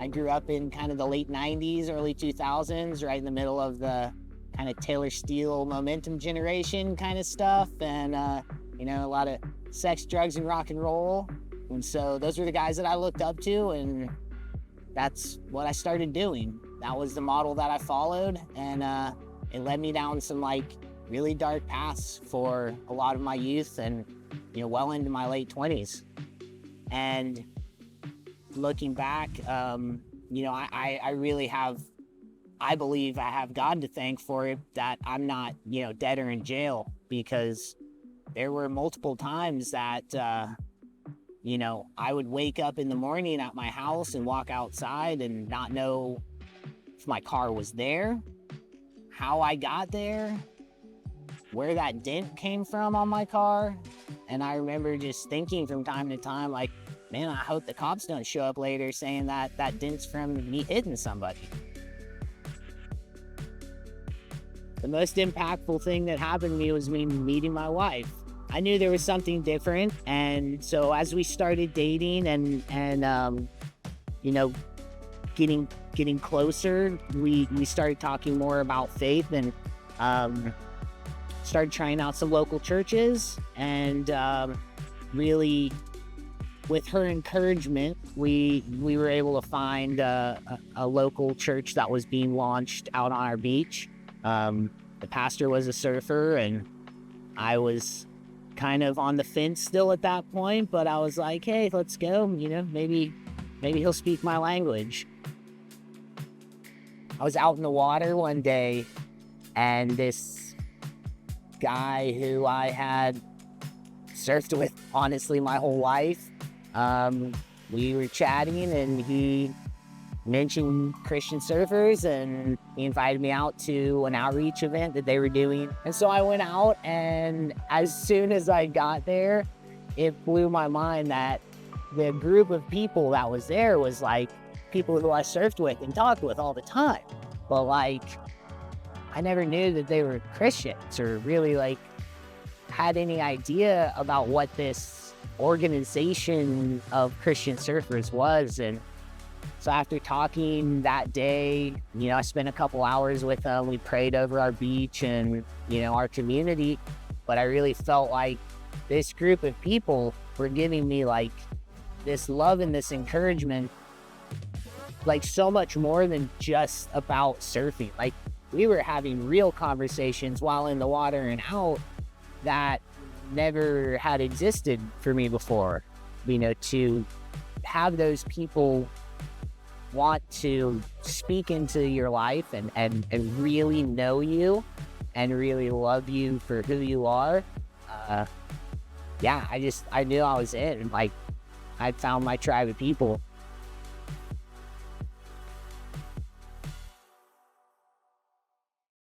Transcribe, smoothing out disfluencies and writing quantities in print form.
I grew up in kind of the late 90s, early 2000s, right in the middle of the kind of Taylor Steele momentum generation kind of stuff. And, a lot of sex, drugs, and rock and roll. And so those were the guys that I looked up to, and that's what I started doing. That was the model that I followed, and it led me down some really dark paths for a lot of my youth and, well into my late 20s. And looking back, I really have, I believe I have God to thank for it, that I'm not, dead or in jail, because there were multiple times that, I would wake up in the morning at my house and walk outside and not know if my car was there, how I got there, where that dent came from on my car. And I remember just thinking from time to time, man, I hope the cops don't show up later saying that that dent's from me hitting somebody. The most impactful thing that happened to me was me meeting my wife. I knew there was something different, and so as we started dating and getting closer, we started talking more about faith, and started trying out some local churches, and really, with her encouragement, we were able to find a local church that was being launched out on our beach. The pastor was a surfer, and I was kind of on the fence still at that point, but I was like, hey, let's go, maybe he'll speak my language. I was out in the water one day, and this guy who I had surfed with, honestly, my whole life, we were chatting, and he mentioned Christian surfers, and he invited me out to an outreach event that they were doing. And so I went out, and as soon as I got there, it blew my mind that the group of people that was there was people who I surfed with and talked with all the time. But I never knew that they were Christians or really had any idea about what this organization of Christian surfers was. And so after talking that day, I spent a couple hours with them. We prayed over our beach and, our community. But I really felt like this group of people were giving me this love and this encouragement, so much more than just about surfing. We were having real conversations while in the water and out that never had existed for me before. To have those people want to speak into your life and really know you and really love you for who you are. I knew I was in. I'd found my tribe of people.